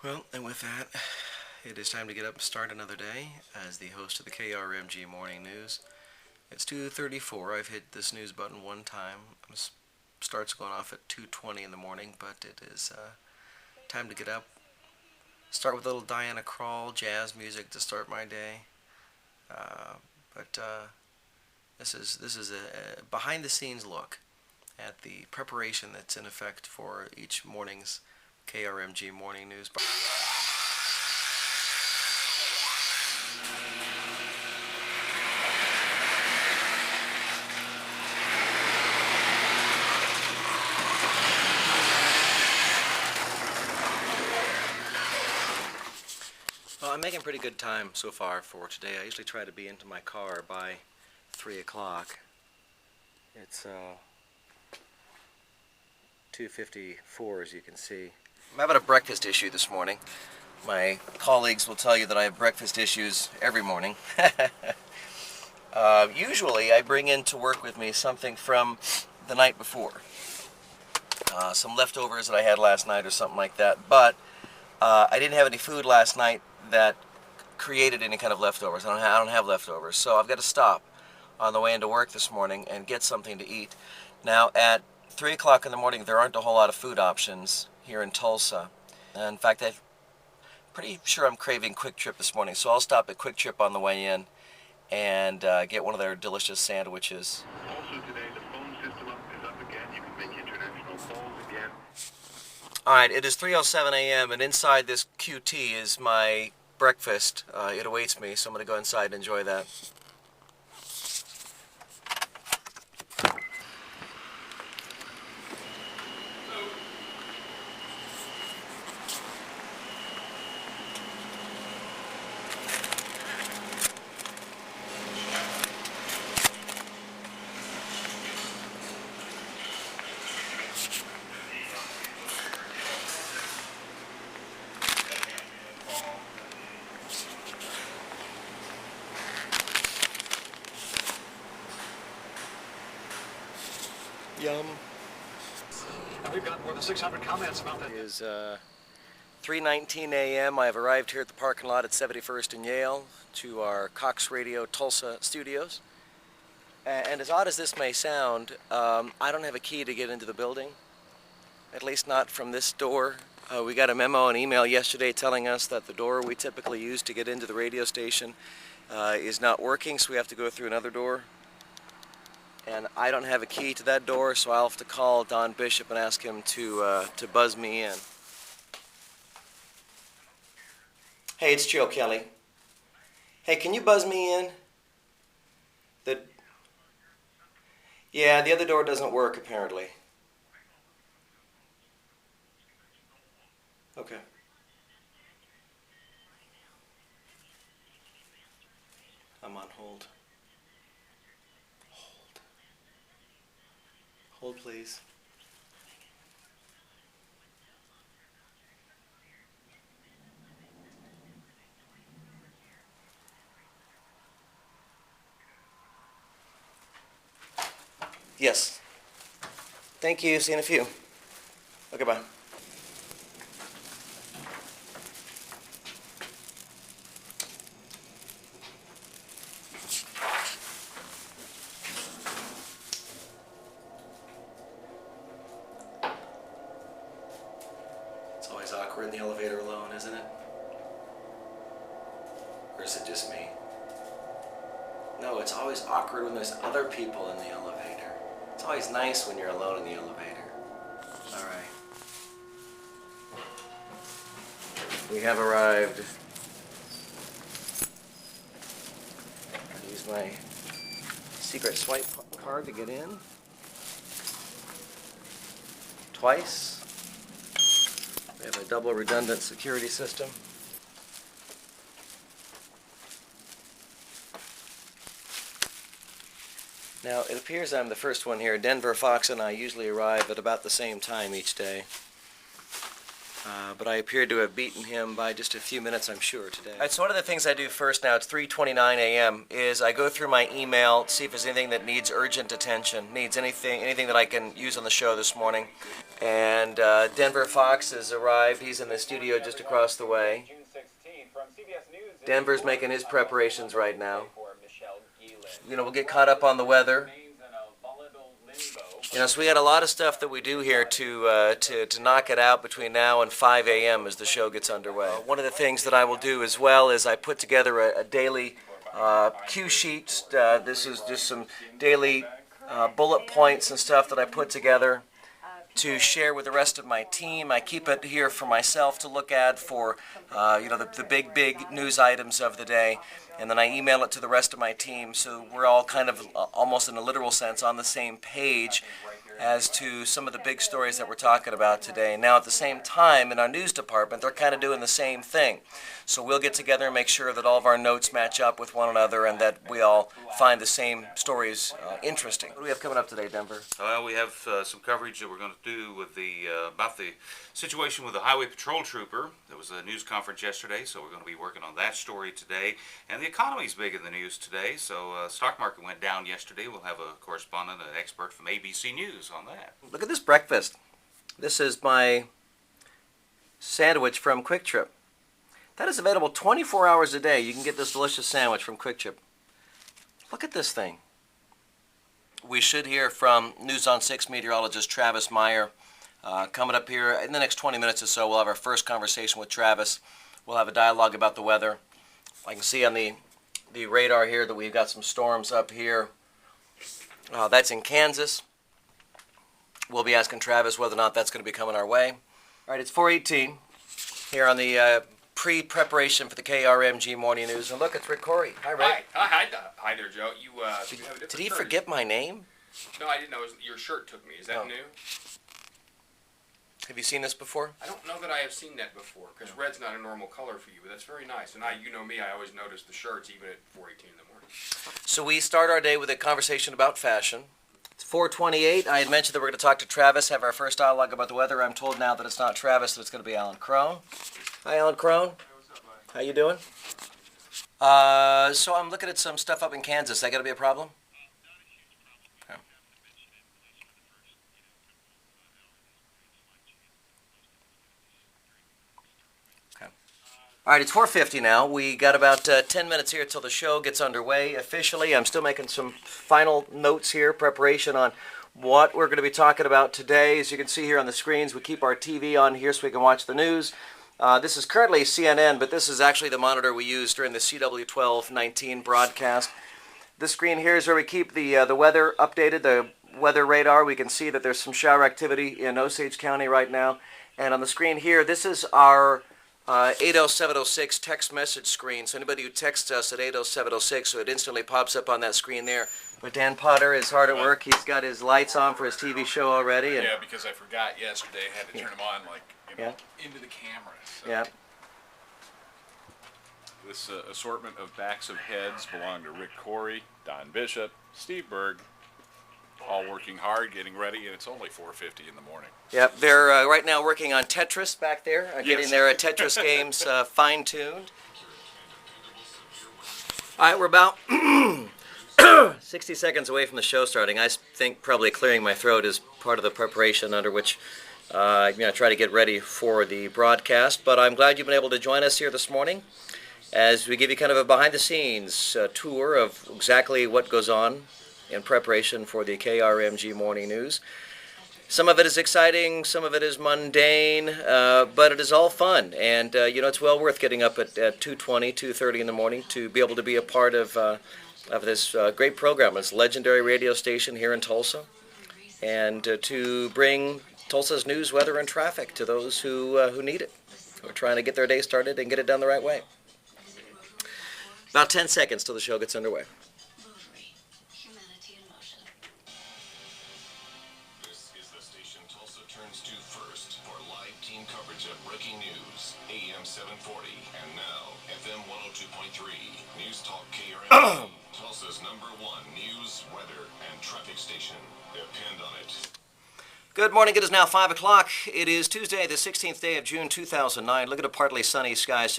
Well, and with that, it is time to get up and start another day as the host of the KRMG Morning News. It's 2:34. I've hit this news button one time. Starts going off at 2:20 in the morning, but it is time to get up. Start with a little Diana Krall jazz music to start my day. But this is a behind the scenes look at the preparation that's in effect for each morning's KRMG Morning News. Well, I'm making pretty good time so far for today. I usually try to be into my car by 3 o'clock. It's 2:54, as you can see. I'm having a breakfast issue this morning. My colleagues will tell you that I have breakfast issues every morning. Usually I bring in to work with me something from the night before. Some leftovers that I had last night or something like that. But I didn't have any food last night that created any kind of leftovers. I don't have leftovers. So I've got to stop on the way into work this morning and get something to eat. Now at 3 o'clock in the morning, there aren't a whole lot of food options here in Tulsa. In fact, I'm pretty sure I'm craving Quick Trip this morning, so I'll stop at Quick Trip on the way in and get one of their delicious sandwiches. Also today, the phone system is up again. You can make international calls again. Alright, it is 3:07 a.m. and inside this QT is my breakfast. It awaits me, so I'm going to go inside and enjoy that. Yum. And we've got more than 600 comments about that. It is 3:19 a.m. I have arrived here at the parking lot at 71st and Yale to our Cox Radio Tulsa studios. And as odd as this may sound, I don't have a key to get into the building, at least not from this door. We got a memo and email yesterday telling us that the door we typically use to get into the radio station is not working, so we have to go through another door. And I don't have a key to that door, so I'll have to call Don Bishop and ask him to buzz me in. Hey, it's Joe Kelley. Hey, can you buzz me in? Yeah, the other door doesn't work apparently. Okay. I'm on hold. Hold, please. Yes. Thank you. See you in a few. Okay, bye. It's always awkward in the elevator alone, isn't it? Or is it just me? No, it's always awkward when there's other people in the elevator. It's always nice when you're alone in the elevator. All right. We have arrived. I'll use my secret swipe card to get in. Twice. We have a double redundant security system. Now, it appears I'm the first one here. Denver Fox and I usually arrive at about the same time each day. But I appear to have beaten him by just a few minutes, I'm sure, today. All right, so one of the things I do first now, it's 3:29 a.m., is I go through my email, see if there's anything that needs urgent attention, needs anything that I can use on the show this morning. And Denver Fox has arrived. He's in the studio just across the way. Denver's making his preparations right now. You know, we'll get caught up on the weather. You know, so we got a lot of stuff that we do here to knock it out between now and 5 a.m. as the show gets underway. One of the things that I will do as well is I put together a daily cue sheet. This is just some daily bullet points and stuff that I put together to share with the rest of my team. I keep it here for myself to look at for the big news items of the day, and then I email it to the rest of my team, so we're all kind of almost in a literal sense on the same page as to some of the big stories that we're talking about today. Now, at the same time, in our news department, they're kind of doing the same thing. So we'll get together and make sure that all of our notes match up with one another and that we all find the same stories interesting. What do we have coming up today, Denver? Well, we have some coverage that we're going to do with about the situation with the highway patrol trooper. There was a news conference yesterday, so we're going to be working on that story today. And the economy's big in the news today, so stock market went down yesterday. We'll have a correspondent, an expert from ABC News on that. Look at this breakfast. This is my sandwich from Quick Trip. That is available 24 hours a day. You can get this delicious sandwich from Quick Trip. Look at this thing. We should hear from News on 6 meteorologist Travis Meyer coming up here in the next 20 minutes or so. We'll have our first conversation with Travis. We'll have a dialogue about the weather. I can see on the radar here that we've got some storms up here. That's in Kansas. We'll be asking Travis whether or not that's going to be coming our way. All right, it's 4:18 here on the pre-preparation for the KRMG Morning News. And look, it's Rick Corey. Hi, Rick. Hi there, Joe. You have a different Did he shirt. forget my name? No, I didn't know. Your shirt took me. Is that new? Have you seen this before? I don't know that I have seen that before, because red's not a normal color for you, but that's very nice. And you know me, I always notice the shirts, even at 4:18 in the morning. So we start our day with a conversation about fashion. It's 4:28. I had mentioned that we're going to talk to Travis, have our first dialogue about the weather. I'm told now that it's not Travis, that it's going to be Alan Crone. Hi, Alan Crone. Hey, what's up, bud? How you doing? So I'm looking at some stuff up in Kansas. Is that going to be a problem? All right, it's 4:50 now. We got about 10 minutes here till the show gets underway officially. I'm still making some final notes here, preparation on what we're going to be talking about today. As you can see here on the screens, we keep our TV on here so we can watch the news. This is currently CNN, but this is actually the monitor we use during the CW 1219 broadcast. This screen here is where we keep the weather updated, the weather radar. We can see that there's some shower activity in Osage County right now. And on the screen here, this is our 80706 text message screen. So anybody who texts us at 80706, so it instantly pops up on that screen there. But Dan Potter is hard at work. He's got his lights on for his TV show already. And yeah, because I forgot yesterday. I had to turn them on, into the camera. So. Yeah. This assortment of backs of heads belong to Rick Corey, Don Bishop, Steve Berg, all working hard, getting ready, and it's only 4:50 in the morning. Yep, they're right now working on Tetris back there, getting their Tetris games fine-tuned. All right, we're about 60 seconds away from the show starting. I think probably clearing my throat is part of the preparation under which I try to get ready for the broadcast. But I'm glad you've been able to join us here this morning as we give you kind of a behind-the-scenes tour of exactly what goes on in preparation for the KRMG Morning News. Some of it is exciting, some of it is mundane, but it is all fun. And, it's well worth getting up at 2:20, 2:30 in the morning to be able to be a part of this great program, this legendary radio station here in Tulsa, and to bring Tulsa's news, weather, and traffic to those who need it, who are trying to get their day started and get it done the right way. About 10 seconds till the show gets underway. This is the station Tulsa turns to first for live team coverage of breaking news, AM 740, and now FM 102.3, News Talk KRMG, Tulsa's #1 news, weather, and traffic station. Depend on it. Good morning. It is now 5 o'clock. It is Tuesday, the 16th day of June, 2009. Look at the partly sunny skies.